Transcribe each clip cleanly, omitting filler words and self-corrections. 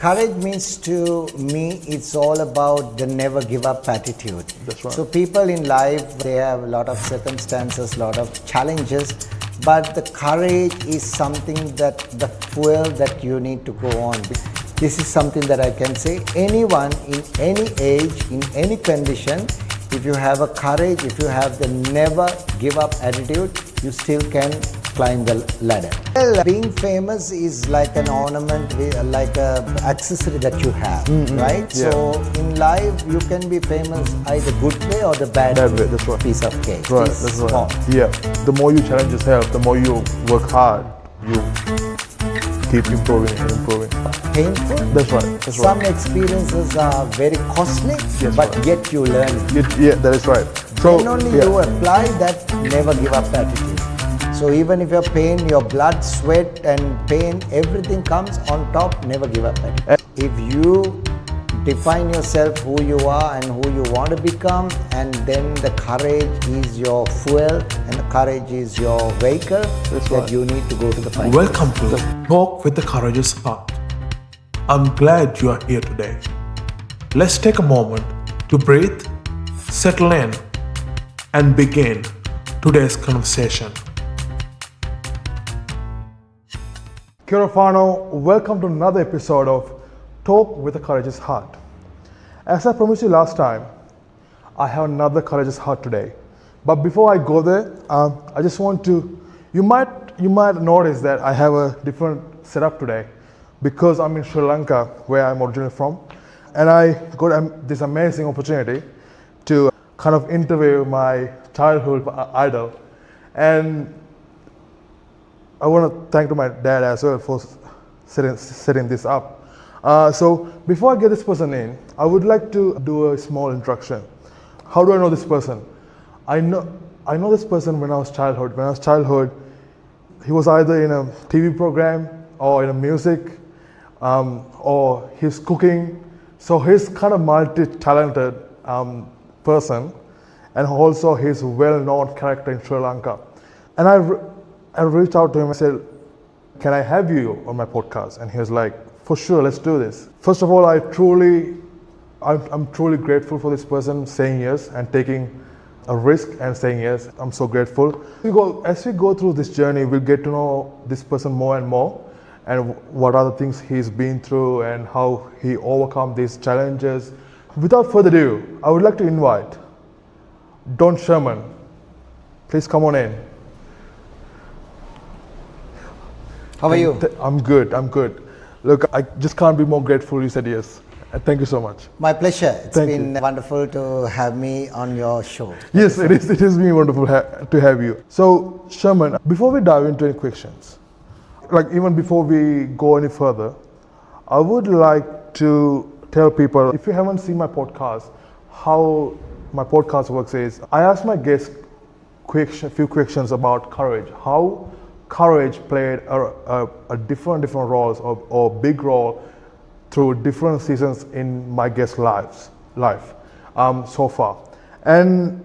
Courage means to me, it's all about the never give up attitude. That's right. So people in life, they have a lot of circumstances, a lot of challenges, but the courage is something that the fuel that you need to go on. This is something that I can say, anyone in any age, in any condition, if you have a courage, if you have the never give up attitude, you still can climb the ladder. Well, being famous is like an ornament, like an accessory that you have, right? Yeah. So in life, you can be famous either good way or the bad way. That's right. Piece of cake. Right, It's that's right. small. Yeah, the more you challenge yourself, the more you work hard, you keep improving and improving. Painful. That's right. That's Some right. experiences are very costly, Yes, but right. yet you learn. Yeah, that is right. So Then only yeah. you apply that never give up attitude. So even if your pain, your blood, sweat and pain, everything comes on top, never give up attitude. If you define yourself who you are and who you want to become, and then the courage is your fuel and the courage is your vehicle, that right. you need to go to the final. Welcome to Talk with the Courageous Heart. I'm glad you are here today. Let's take a moment to breathe, settle in, and begin today's conversation. Kia ora whanau, welcome to another episode of Talk with a Courageous Heart. As I promised you last time, I have another courageous heart today. But before I go there, I just want to, you might notice that I have a different setup today because I'm in Sri Lanka, where I'm originally from, and I got this amazing opportunity to kind of interview my childhood idol. And I want to thank to my dad as well for setting this up. So before I get this person in, I would like to do a small introduction. How do I know this person? I know this person when I was childhood. When I was childhood, he was either in a TV program or in a music, or he's cooking. So he's kind of multi-talented person, and also he's a well-known character in Sri Lanka. And I reached out to him and said, can I have you on my podcast? And he was like, for sure, let's do this. First of all, I'm truly grateful for this person saying yes and taking a risk and saying yes. I'm so grateful. As we go through this journey, we'll get to know this person more and more, and what are the things he's been through and how he overcome these challenges. Without further ado, I would like to invite Don Sherman. Please come on in. How are you? I'm good. Look, I just can't be more grateful you said yes. Thank you so much. My pleasure. It's Thank been wonderful to have me on your show. Yes, it is been wonderful to have you. So, Sherman, before we dive into any questions, like even before we go any further, I would like to tell people, if you haven't seen my podcast, how my podcast works is, I ask my guests a few questions about courage. How courage played a different roles or big role through different seasons in my guests' life so far. And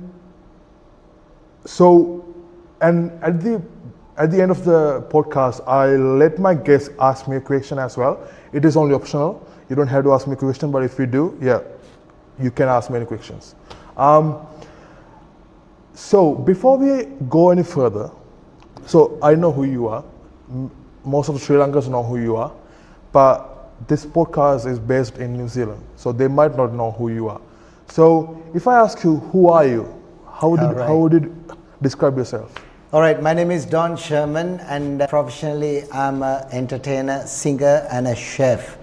at the end of the podcast, I let my guests ask me a question as well. It is only optional. You don't have to ask me a question, but if you do, yeah, you can ask me any questions. So before we go any further, so I know who you are. Most of the Sri Lankans know who you are, but this podcast is based in New Zealand, so they might not know who you are. So if I ask you, who are you? How would you describe yourself? All right, my name is Don Sherman, and professionally I'm an entertainer, singer and a chef.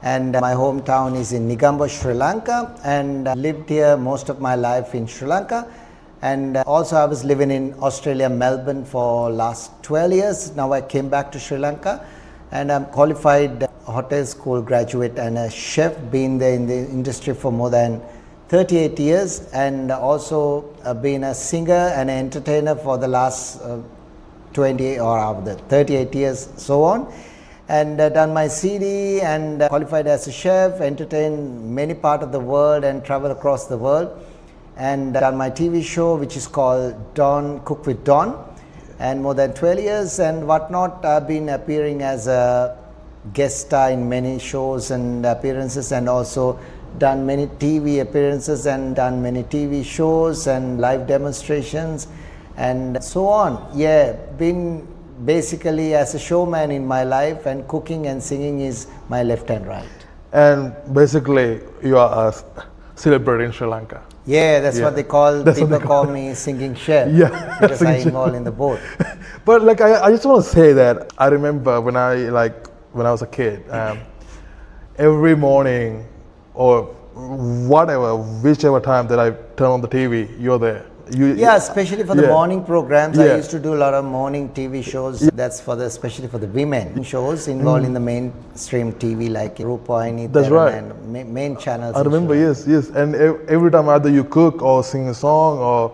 And my hometown is in Negombo, Sri Lanka, and lived here most of my life in Sri Lanka. And also I was living in Australia, Melbourne for last 12 years. Now I came back to Sri Lanka, and I'm qualified hotel school graduate and a chef, been there in the industry for more than 38 years, and also been a singer and an entertainer for the last 20 or 38 years, so on. And done my CD and qualified as a chef, entertained many parts of the world and traveled across the world. And done my TV show, which is called Don Cook with Don, and more than 12 years and whatnot. I've been appearing as a guest star in many shows and appearances, and also done many TV appearances and done many TV shows and live demonstrations and so on. Yeah, been basically as a showman in my life, and cooking and singing is my left and right. And basically, you are a celebrity in Sri Lanka. Yeah, that's what they call, That's what people they call me singing chef. Yeah, Because I singing chef. involved in the boat. But like, I just want to say that I remember when I was a kid, every morning or whatever, whichever time that I turn on the TV, you're there. Yeah, especially for the Yeah. morning programs. Yeah. I used to do a lot of morning TV shows. That's for especially for the women shows involved in the mainstream TV like Rupaini, That's right. and main channels. I in remember, Sri yes. And every time either you cook or sing a song or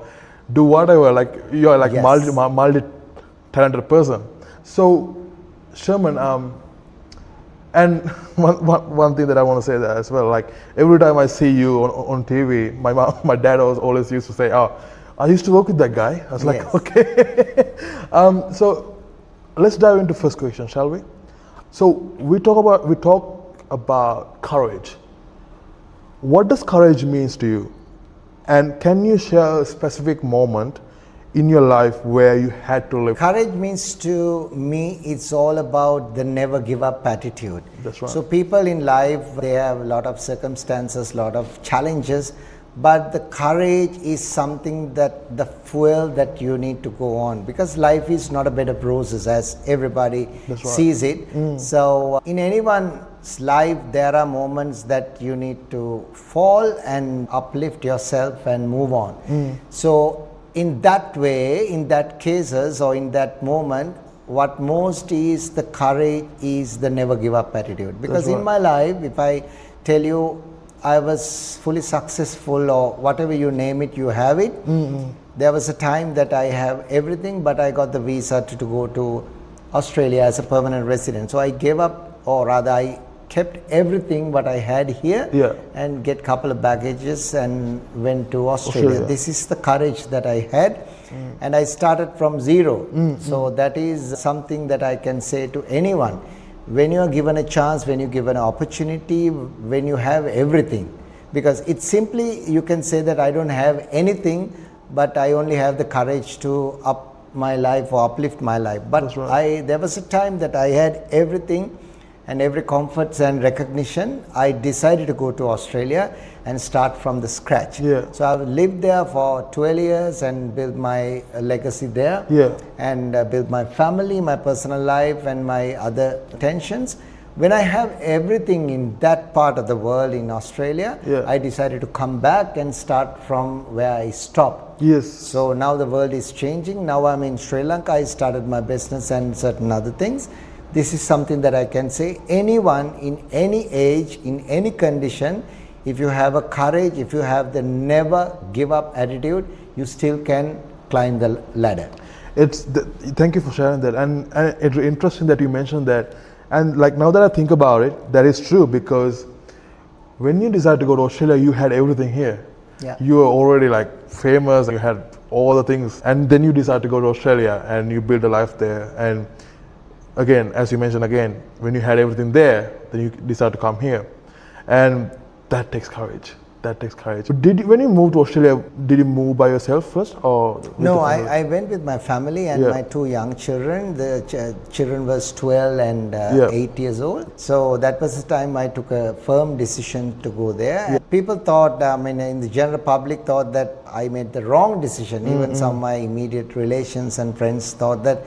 do whatever, like you're like Yes. multi-talented person. So, Sherman, and one thing that I want to say that as well, like every time I see you on TV, my dad always used to say, "Oh, I used to work with that guy." I was like, Yes. "Okay." So let's dive into first question, shall we? So we talk about courage. What does courage means to you? And can you share a specific moment in your life where you had to live? Courage means to me, it's all about the never give up attitude. That's right. So people in life, they have a lot of circumstances, lot of challenges, but the courage is something that the fuel that you need to go on, because life is not a bed of roses as everybody That's right. sees it. So in anyone's life, there are moments that you need to fall and uplift yourself and move on. So in that way, in that cases or in that moment, what most is the courage is the never give up attitude. Because in my life, if I tell you I was fully successful or whatever you name it, you have it. There was a time that I have everything, but I got the visa to go to Australia as a permanent resident. So I gave up, or rather I kept everything what I had here, Yeah. and get couple of baggages and went to Australia. This is the courage that I had, and I started from zero. So that is something that I can say to anyone. When you are given a chance, when you give an opportunity, when you have everything, because it's simply, you can say that I don't have anything, but I only have the courage to up my life or uplift my life. But That's right. there was a time that I had everything and every comforts and recognition. I decided to go to Australia and start from the scratch. Yeah. So I've lived there for 12 years and built my legacy there. Yeah. And built my family, my personal life, and my other intentions. When I have everything in that part of the world in Australia, Yeah. I decided to come back and start from where I stopped. Yes. So now the world is changing. Now I'm in Sri Lanka. I started my business and certain other things. This is something that I can say. Anyone in any age, in any condition, if you have a courage, if you have the never give up attitude, you still can climb the ladder. Thank you for sharing that, and it's interesting that you mentioned that. And like now that I think about it, that is true, because when you decided to go to Australia, you had everything here. Yeah. You were already like famous, you had all the things, and then you decided to go to Australia and you built a life there. And again, as you mentioned again, when you had everything there, then you decided to come here, and that takes courage. That takes courage. But when you moved to Australia, did you move by yourself first, or with No, the family? I went with my family and Yeah. my two young children. The children was 12 and Yeah. 8 years old. So that was the time I took a firm decision to go there. People thought, in the general public thought that I made the wrong decision. Even some of my immediate relations and friends thought that,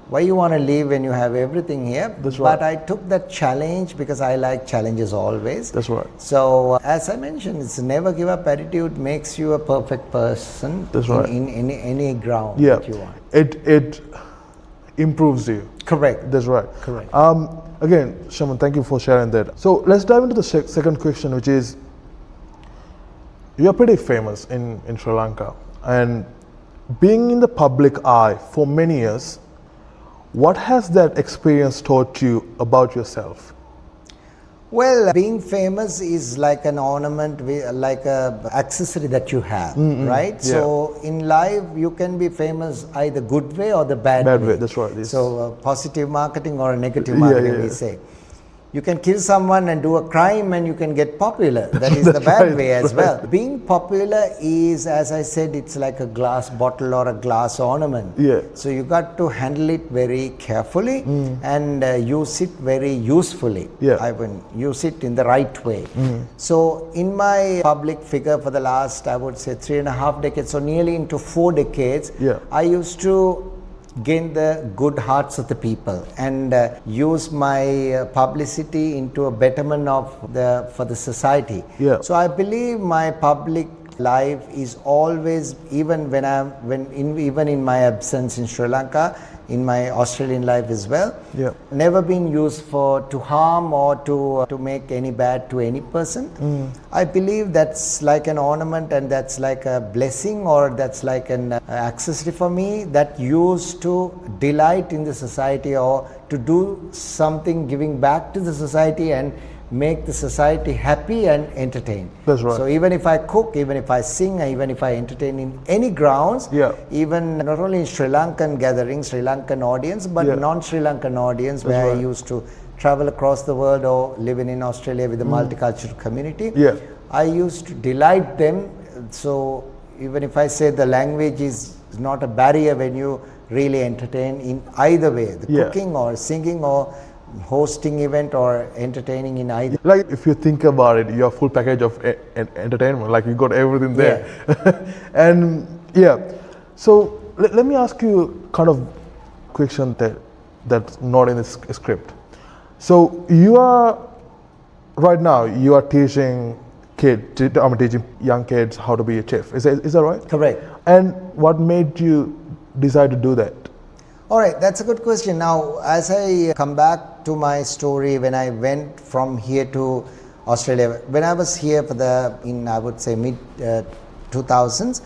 why you want to leave when you have everything here? That's right. But I took that challenge because I like challenges always. That's right. So as I mentioned, it's never give up attitude makes you a perfect person. That's right. in any ground Yeah, that you want. it improves you. Correct. That's right. Correct. Again, Shaman, thank you for sharing that. So let's dive into the second question, which is, you're pretty famous in Sri Lanka, and being in the public eye for many years, what has that experience taught you about yourself? Well, being famous is like an ornament, like a accessory that you have, right? Yeah. So in life, you can be famous either good way or the bad way. That's right. Yes. So positive marketing or a negative Yeah, marketing, yeah. we say. You can kill someone and do a crime and you can get popular. That is the bad way as well. Being popular is, as I said, it's like a glass bottle or a glass ornament. Yeah. So you got to handle it very carefully and use it very usefully. Yeah. I mean, use it in the right way. So in my public figure for the last, I would say 3.5 decades, so nearly into 4 decades, Yeah. I used to gain the good hearts of the people and use my publicity into a betterment of for the society. Yeah. So I believe my public life is always, even even in my absence in Sri Lanka, in my Australian life as well, Yeah. never been used to harm or to make any bad to any person. I believe that's like an ornament and that's like a blessing, or that's like an accessory for me that used to delight in the society or to do something giving back to the society and make the society happy and entertain. That's right. So even if I cook, even if I sing, even if I entertain in any grounds, Yeah. even not only in Sri Lankan gatherings, Sri Lankan audience, but Yeah. non-Sri Lankan audience, That's where right. I used to travel across the world or living in Australia with a multicultural community. Yeah. I used to delight them. So even if I say the language is not a barrier when you really entertain in either way, the Yeah. cooking or singing or hosting event or entertaining in either. Like if you think about it, your full package of entertainment, like you got everything there. And yeah, so let me ask you kind of question that's not in the script. So you are right now you are teaching teaching young kids how to be a chef. Is that right? Correct. And what made you decide to do that? All right, that's a good question. Now, as I come back to my story, when I went from here to Australia, when I was here I would say mid 2000s,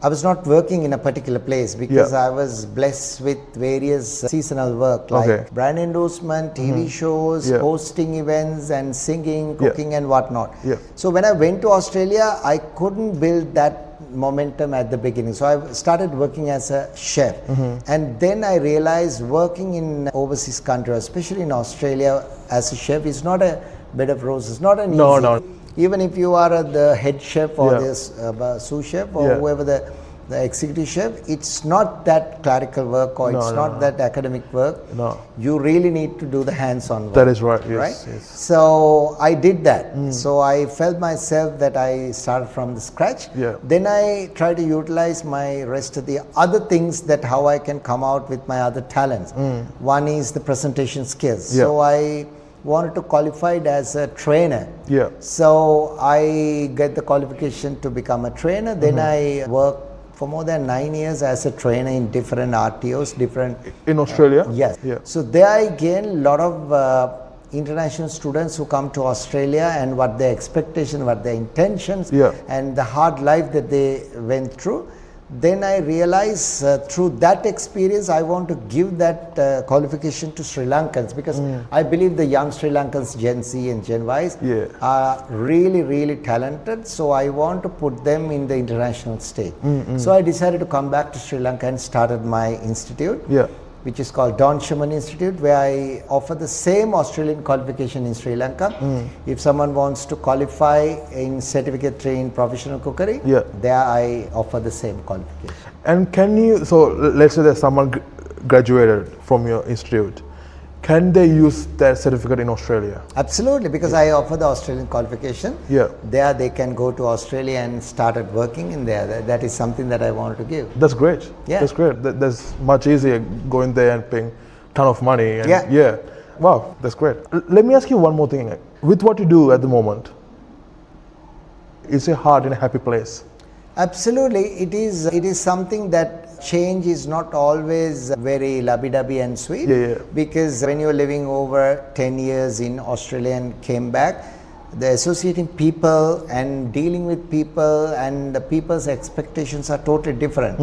I was not working in a particular place because I was blessed with various seasonal work like brand endorsement, TV shows, hosting events and singing, cooking and whatnot. So when I went to Australia, I couldn't build that momentum at the beginning. So I started working as a chef, and then I realized working in overseas country, especially in Australia as a chef, is not a bed of roses, not an easy. No. Even if you are the head chef or the sous chef or whoever the executive chef, it's not that clerical work or it's not that academic work. No. You really need to do the hands-on work. That is right. Yes. Right? Yes. So I did that. So I felt myself that I started from the scratch. Yeah. Then I try to utilize my rest of the other things, that how I can come out with my other talents. One is the presentation skills. Yeah. So I wanted to qualify as a trainer. Yeah. So I get the qualification to become a trainer. Then I worked for more than 9 years as a trainer in different RTOs, in Australia. Yes. Yeah. So there I gain a lot of international students who come to Australia, and what their expectation, what their intentions, and the hard life that they went through. Then I realized through that experience I want to give that qualification to Sri Lankans, because I believe the young Sri Lankans, Gen Z and Gen Ys, are really, really talented. So I want to put them in the international stage. So I decided to come back to Sri Lanka and started my institute, which is called Don Sherman Institute, where I offer the same Australian qualification in Sri Lanka. If someone wants to qualify in certificate 3 in professional cookery, there I offer the same qualification. And can you, so let's say that someone graduated from your institute, can they use that certificate in Australia? Absolutely, because I offer the Australian qualification. There they can go to Australia and started working in there. That is something that I wanted to give. That's great. Yeah. That's great. That's much easier going there and paying a ton of money. And Wow, that's great. Let me ask you one more thing. With what you do at the moment, is your heart in a happy place? Absolutely, it is something that change is not always very lovey-dovey and sweet, because when you're living over 10 years in Australia and came back, the associating people and dealing with people and the people's expectations are totally different.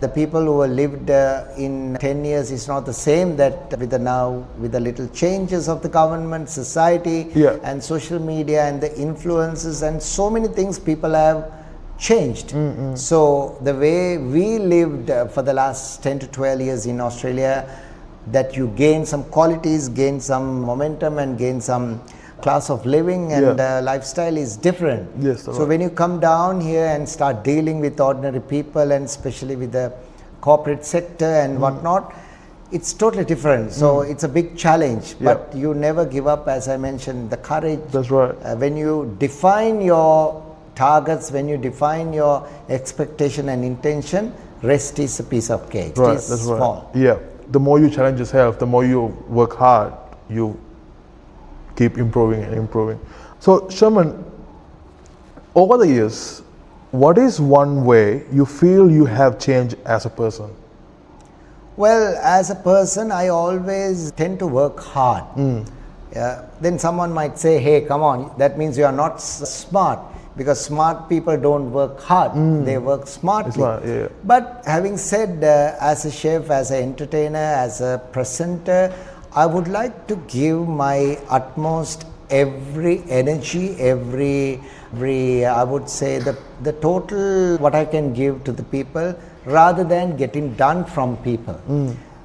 The people who have lived in 10 years is not the same that with the little changes of the government, society and social media and the influences and so many things people have changed. So the way we lived for the last 10 to 12 years in Australia, that you gain some qualities, gain some momentum, and gain some class of living and lifestyle is different. Yes, so right. when you come down here and start dealing with ordinary people, and especially with the corporate sector and whatnot, it's totally different. So it's a big challenge, but you never give up. As I mentioned, the courage. That's right. When you define your targets, when you define your expectation and intention, rest is a piece of cake. Right, It is that's small. right. Yeah, the more you challenge yourself, the more you work hard, you keep improving and improving. So Sherman, over the years, what is one way you feel you have changed as a person? Well, as a person, I always tend to work hard. Then someone might say, hey, come on, that means you are not smart, because smart people don't work hard, they work smartly. Smart, yeah. But having said, as a chef, as an entertainer, as a presenter, I would like to give my utmost, every energy, every I would say the total what I can give to the people, rather than getting done from people.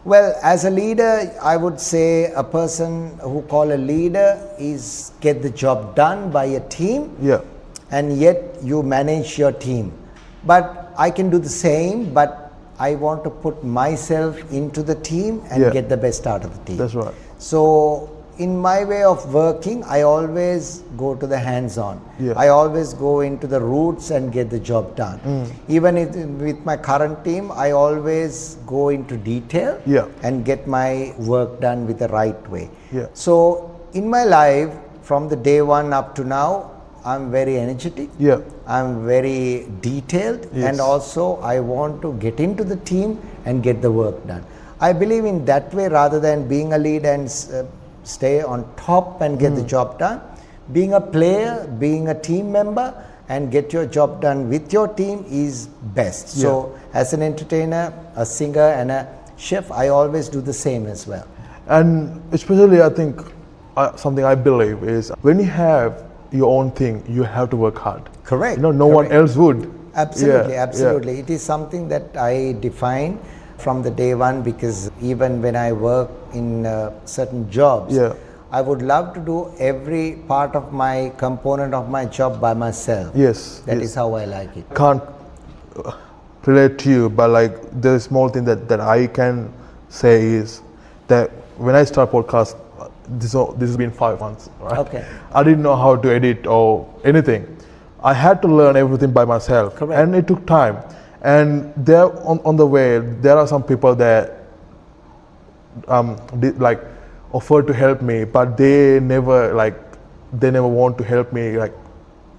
Well, as a leader, I would say a person who call a leader is get the job done by a team, Yeah. and yet you manage your team. But I can do the same, but I want to put myself into the team and get the best out of the team. That's right. So in my way of working, I always go to the hands-on. Yeah. I always go into the roots and get the job done. Even with my current team, I always go into detail and get my work done with the right way. Yeah. So in my life, from the day one up to now, I'm very energetic. Yeah. I'm very detailed, and also I want to get into the team and get the work done. I believe in that way, rather than being a lead and stay on top and get the job done. Being a player, being a team member, and get your job done with your team is best. So as an entertainer, a singer, and a chef, I always do the same as well. And especially, I think something I believe is when you have your own thing, you have to work hard. Correct. You know, no one else would. Absolutely, Yeah, absolutely. yeah. It is something that I define from the day one, because even when I work in certain jobs, I would love to do every part of my component of my job by myself. Yes. That is how I like it. Can't relate to you, but like the small thing that I can say is that when I start podcast, this has been 5 months, right? Okay. I didn't know how to edit or anything. I had to learn everything by myself. Correct. And it took time. And there on the way, there are some people that offered to help me, but they never want to help me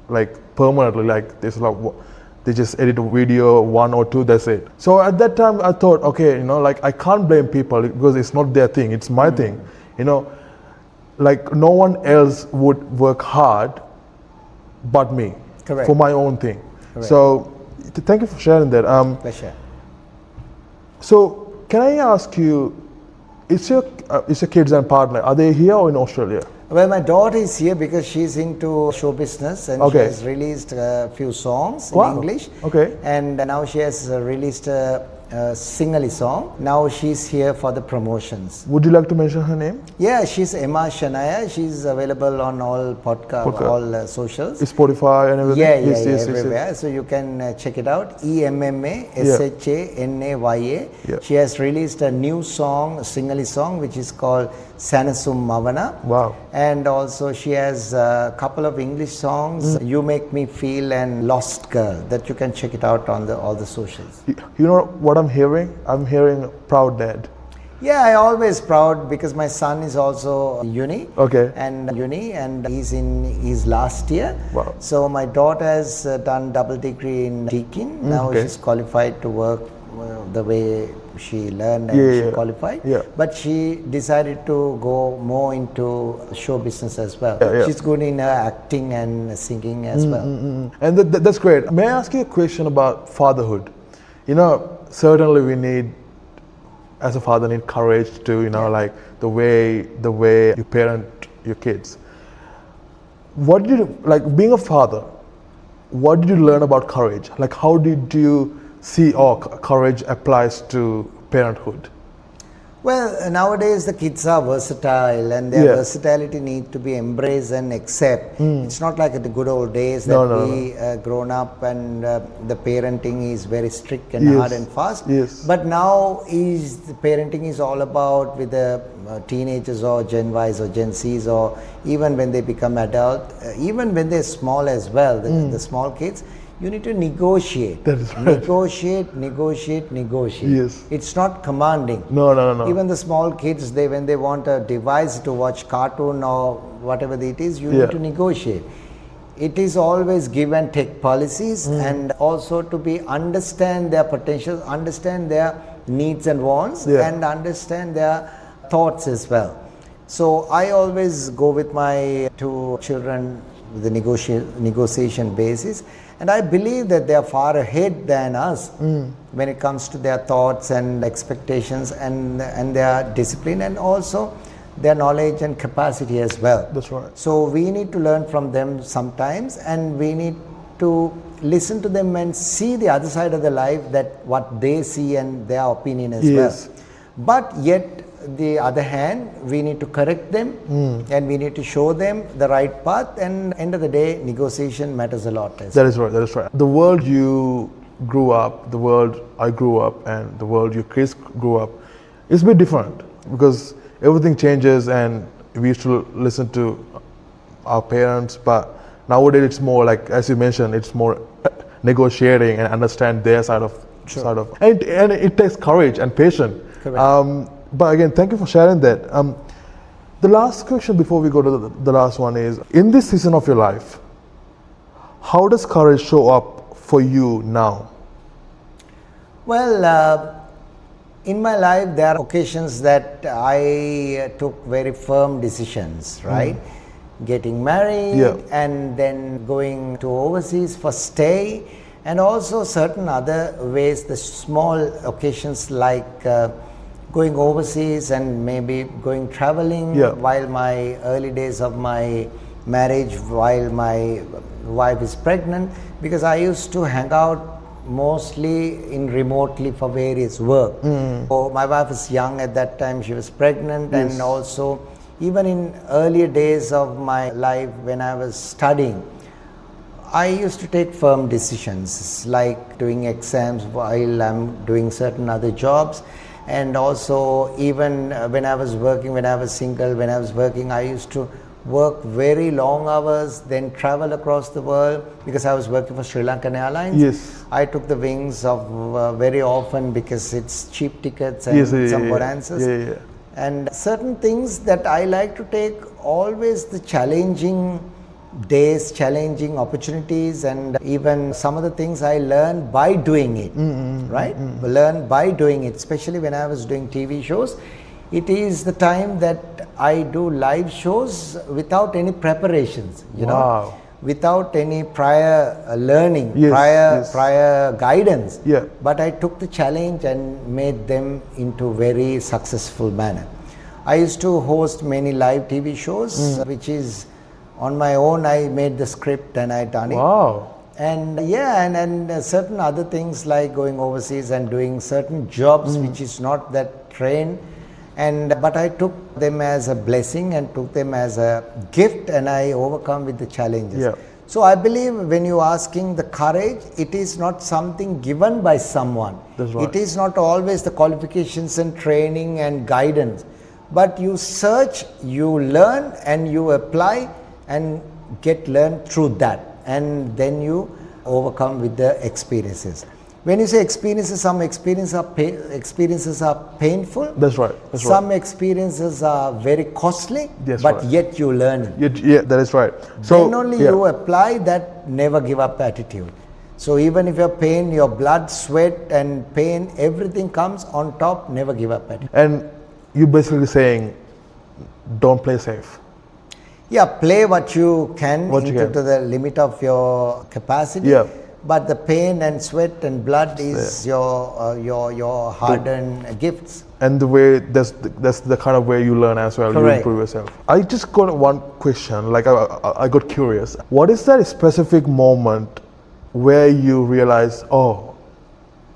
like permanently. Like they just edit a video, 1 or 2, that's it. So at that time I thought, okay, you know, like I can't blame people because it's not their thing, it's my thing. You know, like no one else would work hard but me. Correct. For my own thing. Correct. So thank you for sharing that. Pleasure. So can I ask you, is your kids and partner, are they here or in Australia? Well, my daughter is here because she's into show business, and she has released a few songs in English. Okay. And now she has released a singly song. Now she's here for the promotions. Would you like to mention her name? Yeah, she's Emma Shania. She's available on all all socials. Spotify and everything? Yes, everywhere. So you can check it out. EMMA SHANAYA. Yeah. She has released a new song, a singly song, which is called Sanasum Mavana. Wow. And also she has a couple of English songs, You Make Me Feel and Lost Girl, that you can check it out on all the socials. You know what I'm hearing? I'm hearing proud dad. Yeah, I always proud because my son is also uni. Okay. And he's in his last year. Wow. So my daughter has done double degree in teaching. Now she's qualified to work the way she learned and she qualified. Yeah. But she decided to go more into show business as well. Yeah. She's good in acting and singing as well. And that's great. May I ask you a question about fatherhood? You know, certainly we need, as a father, need courage to, you know, like the way you parent your kids. What did you, like being a father, what did you learn about courage? Like how did you see courage applies to parenthood? Well, nowadays the kids are versatile and their Yeah. versatility need to be embraced and accept. It's not like at the good old days that No, we grown up and the parenting is very strict and Yes. hard and fast. Yes. But now the parenting is all about with the teenagers or Gen Ys or Gen Cs or even when they become adult, even when they're small as well, the small kids. You need to negotiate. That is right. Negotiate. Yes. It's not commanding. No. Even the small kids, when they want a device to watch cartoon or whatever it is, you Yeah. need to negotiate. It is always give and take policies, and also to be understand their potential, understand their needs and wants, Yeah. and understand their thoughts as well. So I always go with my two children with the negotiation basis, and I believe that they are far ahead than us when it comes to their thoughts and expectations and their discipline and also their knowledge and capacity as well. That's right. So we need to learn from them sometimes, and we need to listen to them and see the other side of the life, that what they see and their opinion as Yes. well. But yet, the other hand, we need to correct them and we need to show them the right path, and end of the day, negotiation matters a lot. That is right. The world you grew up, the world I grew up, and the world your kids grew up is a bit different because everything changes, and we used to listen to our parents, but nowadays it's more like, as you mentioned, it's more negotiating and understand their side of and it takes courage and patience. Correct. But again, thank you for sharing that. The last question before we go to the last one is, in this season of your life, how does courage show up for you now? Well, in my life, there are occasions that I took very firm decisions, right? Getting married, Yeah. and then going to overseas for stay, and also certain other ways, the small occasions like going overseas and maybe going traveling. Yeah. While my early days of my marriage, while my wife is pregnant, because I used to hang out mostly in remotely for various work. So my wife was young at that time, she was pregnant. Yes. And also even in earlier days of my life when I was studying, I used to take firm decisions like doing exams while I'm doing certain other jobs. And also even when I was working, when I was single, when I was working, I used to work very long hours, then travel across the world because I was working for Sri Lankan Airlines. Yes. I took the wings of very often because it's cheap tickets and some bonanzas. Yeah. And certain things that I like to take, always the challenging days, challenging opportunities, and even some of the things I learned by doing it, right? Learn by doing it, especially when I was doing TV shows. It is the time that I do live shows without any preparations, you know, without any prior learning, prior guidance. Yeah. But I took the challenge and made them into very successful manner. I used to host many live TV shows, which is on my own. I made the script and I done it. Wow. And yeah, and certain other things like going overseas and doing certain jobs which is not that trained. But I took them as a blessing and took them as a gift, and I overcome with the challenges. Yeah. So I believe when you're asking the courage, it is not something given by someone. That's right. It is not always the qualifications and training and guidance. But you search, you learn, and you apply and get learned through that. And then you overcome with the experiences. When you say experiences, some experiences are painful. That's right. Some experiences are very costly, That's but right. yet you learn it. Yeah, that is right. So Then only you apply that never give up attitude. So even if your pain, your blood, sweat and pain, everything comes on top, never give up attitude. And you're basically saying, don't play safe. Yeah, play what you can What you can. to the limit of your capacity. Yeah. But the pain and sweat and blood is your hard-earned gifts. And the way that's the kind of way you learn as well. Correct. You improve yourself. I just got one question. Like I got curious. What is that specific moment where you realize, oh,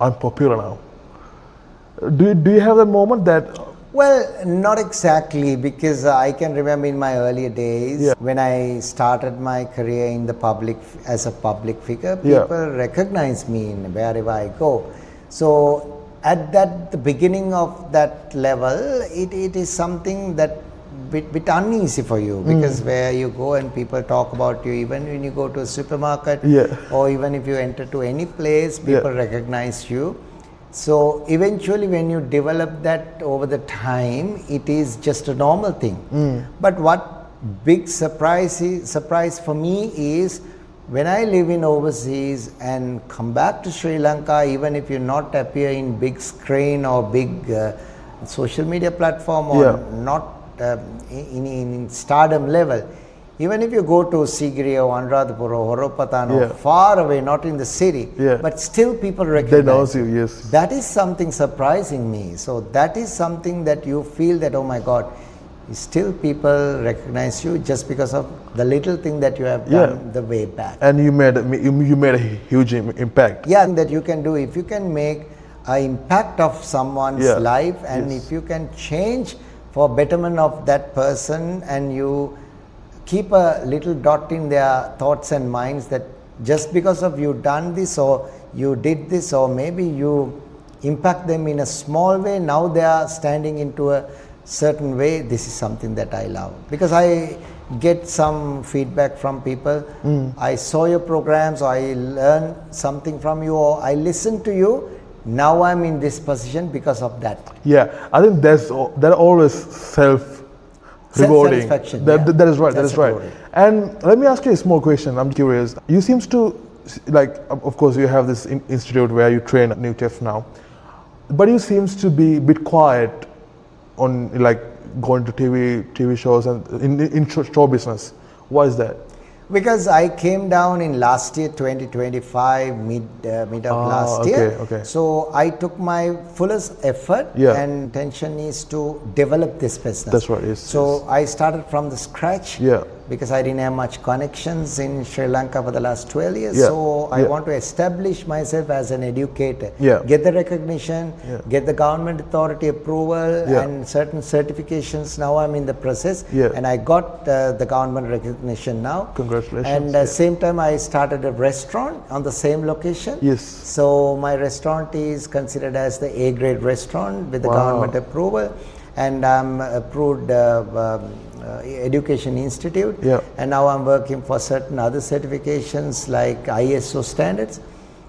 I'm popular now? Do you have that moment that Well, not exactly, because I can remember in my earlier days Yeah. when I started my career in the public as a public figure, Yeah. people recognize me in wherever I go. So at the beginning of that level, it is something that bit uneasy for you, because where you go and people talk about you, even when you go to a supermarket, Yeah. or even if you enter to any place, people recognize you. So eventually when you develop that over the time, it is just a normal thing. But what big surprise for me is when I live in overseas and come back to Sri Lanka, even if you not appear in big screen or big social media platform, or Yeah. not in stardom level, even if you go to Sigiri or Anuradhapura or Horopatan or Yeah. far away, not in the city, Yeah. but still people They recognize knows you, yes. That is something surprising me. So that is something that you feel that, oh my God, still people recognize you just because of the little thing that you have done the way back. And you made a huge impact. Yeah, that you can do, if you can make an impact of someone's Yeah. life, and Yes. if you can change for betterment of that person, and you keep a little dot in their thoughts and minds that just because of you done this, or you did this, or maybe you impact them in a small way, now they are standing into a certain way. This is something that I love, because I get some feedback from people. I saw your programs, or I learned something from you, or I listened to you, now I'm in this position because of that. Yeah, I think that always rewarding. Self-satisfaction, That, yeah. that is right. That's That is right. rewarding. And let me ask you a small question. I'm curious. You seems to like, of course, you have this institute where you train new chefs now, but you seems to be a bit quiet on like going to TV shows and in show business. Why is that? Because I came down in last year, 2025, mid of last year. okay. So I took my fullest effort, Yeah. and intention is to develop this business. That's right, yes, So I started from the scratch. Yeah. Because I didn't have much connections in Sri Lanka for the last 12 years. Yeah. So I Yeah. want to establish myself as an educator. Yeah. Get the recognition, Yeah. get the government authority approval, Yeah. and certain certifications. Now I'm in the process, Yeah. and I got the government recognition now. Congratulations. And Yeah. same time I started a restaurant on the same location. Yes. So my restaurant is considered as the A grade restaurant with the Wow. government approval, and I'm approved Education Institute. Yeah. And now I'm working for certain other certifications like ISO standards.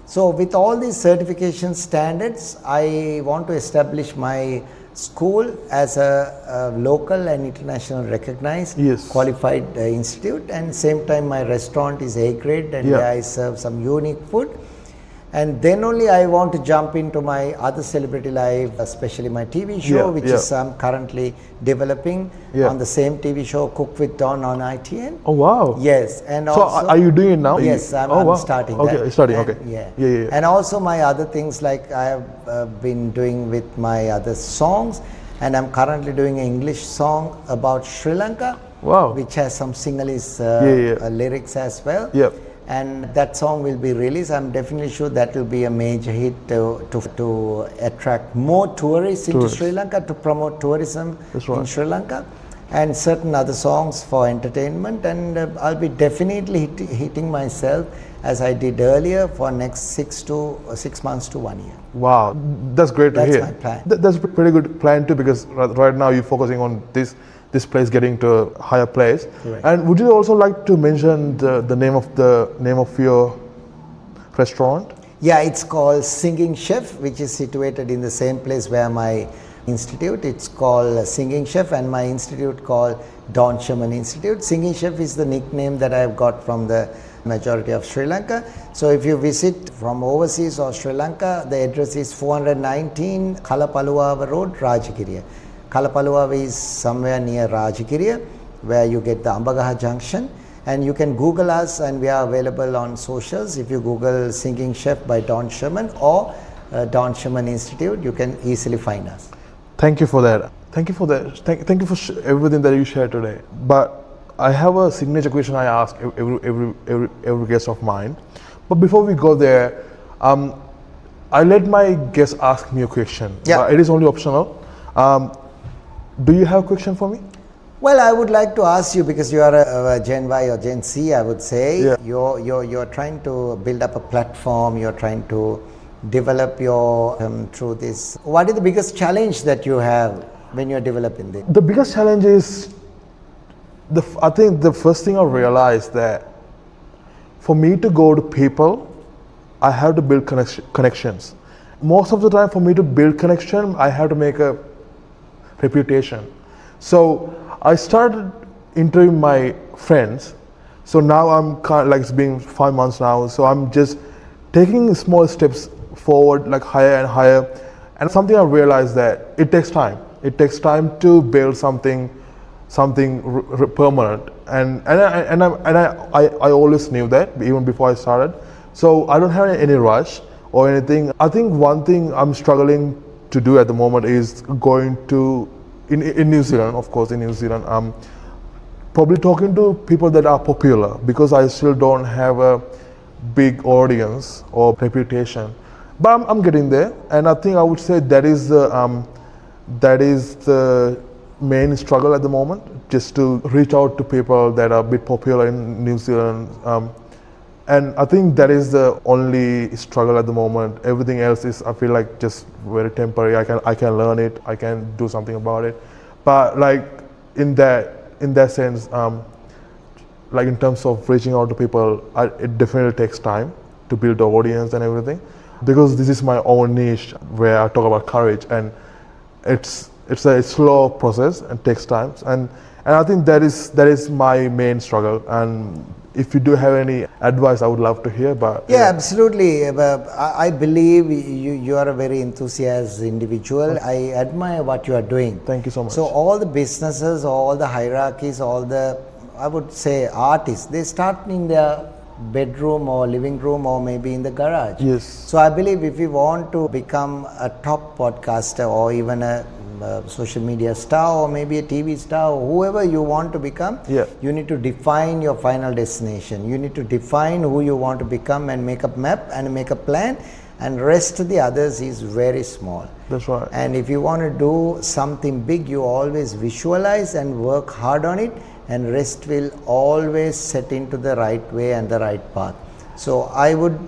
So with all these certification standards, I want to establish my school as a local and international recognized Yes. qualified institute, and same time my restaurant is A grade, and Yeah. where I serve some unique food. And then only I want to jump into my other celebrity life, especially my TV show, Yeah, which yeah. is I'm currently developing Yeah. on the same TV show, Cook with Don on ITN. Oh wow. Yes, and So also are you doing it now? Yes, I'm wow. starting Okay, that. starting. And, Okay. yeah. Yeah. And also my other things, like I have been doing with my other songs, and I'm currently doing an English song about Sri Lanka, Wow. which has some Sinhalese Yeah. lyrics as well. Yep. And that song will be released. I'm definitely sure that will be a major hit to attract more tourists into Tourists. Sri Lanka, to promote tourism That's in right. Sri Lanka, and certain other songs for entertainment. And I'll be definitely hitting myself as I did earlier for next 6 months to 1 year. Wow, that's great to That's hear. my plan. That's a pretty good plan too, because right now you're focusing on this place getting to a higher place. Correct. And would you also like to mention the name of your restaurant? Yeah, it's called Singing Chef, which is situated in the same place where my institute. It's called Singing Chef, and my institute called Don Sherman Institute. Singing Chef is the nickname that I've got from the majority of Sri Lanka. So if you visit from overseas or Sri Lanka, the address is 419 Kalapaluava Road, Rajagiriya. Kalapaluava is somewhere near Rajagiriya, where you get the Ambagaha Junction. And you can Google us, and we are available on socials. If you Google Singing Chef by Don Sherman or Don Sherman Institute, you can easily find us. Thank you for that. Thank you for that. Thank you for everything that you shared today. But I have a signature question I ask every guest of mine. But before we go there, I let my guests ask me a question. Yeah. It is only optional. Do you have a question for me? Well, I would like to ask you, because you are a Gen Y or Gen Z, I would say. Yeah. You're trying to build up a platform. You're trying to develop your through this. What is the biggest challenge that you have when you're developing this? The biggest challenge is, I think the first thing I realized that for me to go to people, I have to build connections. Most of the time, for me to build connection, I have to make a reputation. So I started interviewing my friends. So now I'm kind of like, it's been 5 months now. So I'm just taking small steps forward, like higher and higher. And something I realized that it takes time. It takes time to build something permanent. And I always knew that even before I started. So I don't have any rush or anything. I think one thing I'm struggling to do at the moment is going to in New Zealand, of course, in New Zealand, probably talking to people that are popular, because I still don't have a big audience or reputation. But I'm getting there, and I think I would say that is the main struggle at the moment, just to reach out to people that are a bit popular in New Zealand. And I think that is the only struggle at the moment. Everything else is, I feel like, just very temporary. I can learn it. I can do something about it. But like in that sense, like in terms of reaching out to people, it definitely takes time to build the audience and everything. Because this is my own niche where I talk about courage, and it's a slow process and takes time. And I think that is my main struggle. And if you do have any advice, I would love to hear. But yeah, absolutely. I believe you are a very enthusiastic individual. I admire what you are doing. Thank you so much. So all the businesses, all the hierarchies, all the, I would say, artists, they start in their bedroom or living room or maybe in the garage. Yes. So I believe if you want to become a top podcaster or even a social media star or maybe a TV star or whoever you want to become, yeah, you need to define your final destination. You need to define who you want to become and make a map and make a plan, and rest of the others is very small. That's right. And if you want to do something big, you always visualize and work hard on it, and rest will always set into the right way and the right path. So I would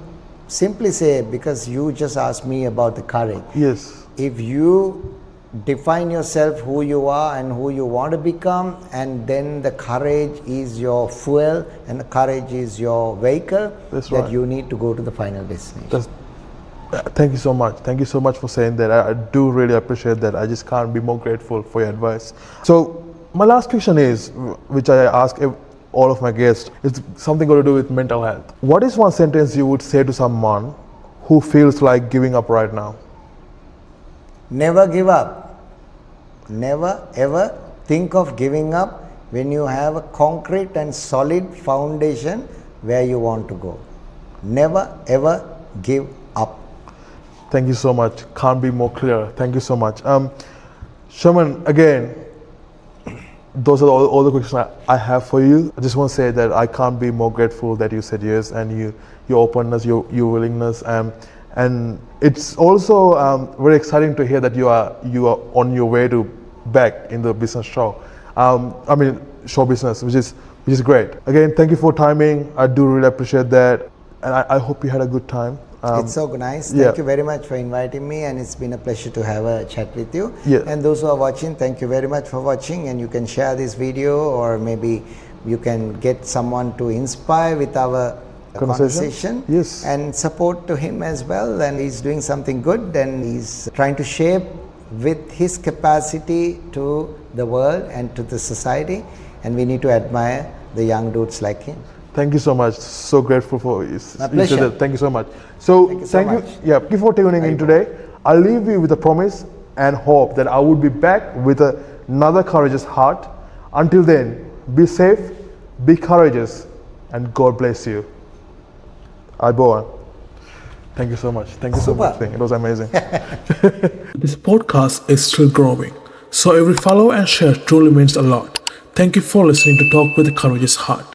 simply say, because you just asked me about the courage. Yes. If you define yourself who you are and who you want to become, and then the courage is your fuel and the courage is your vehicle, that's that right, you need to go to the final destination. Thank you so much. Thank you so much for saying that. I do really appreciate that. I just can't be more grateful for your advice. So my last question is, which I ask all of my guests, it's something got to do with mental health. What is one sentence you would say to someone who feels like giving up right now? Never give up. Never ever think of giving up when you have a concrete and solid foundation where you want to go. Never ever give up. Thank you so much. Can't be more clear. Thank you so much. Sherman, again, those are all the questions I have for you. I just want to say that I can't be more grateful that you said yes, and your openness, your willingness, and it's also very exciting to hear that you are on your way to back in the business show. Show business, which is great. Again, thank you for timing. I do really appreciate that, and I hope you had a good time. It's so nice. Thank you very much for inviting me, and it's been a pleasure to have a chat with you. Yeah. And those who are watching, thank you very much for watching, and you can share this video, or maybe you can get someone to inspire with our conversation. Yes. And support to him as well, and he's doing something good, and he's trying to shape with his capacity to the world and to the society, and we need to admire the young dudes like him. Thank you so much. So grateful for you. My pleasure. Thank you so much. So thank you. Yeah, thank you for tuning in today. I'll leave you with a promise and hope that I will be back with another courageous heart. Until then, be safe, be courageous, and God bless you. Aiboan. Thank you so much. Thank you so much. It was amazing. This podcast is still growing, so every follow and share truly means a lot. Thank you for listening to Talk with a Courageous Heart.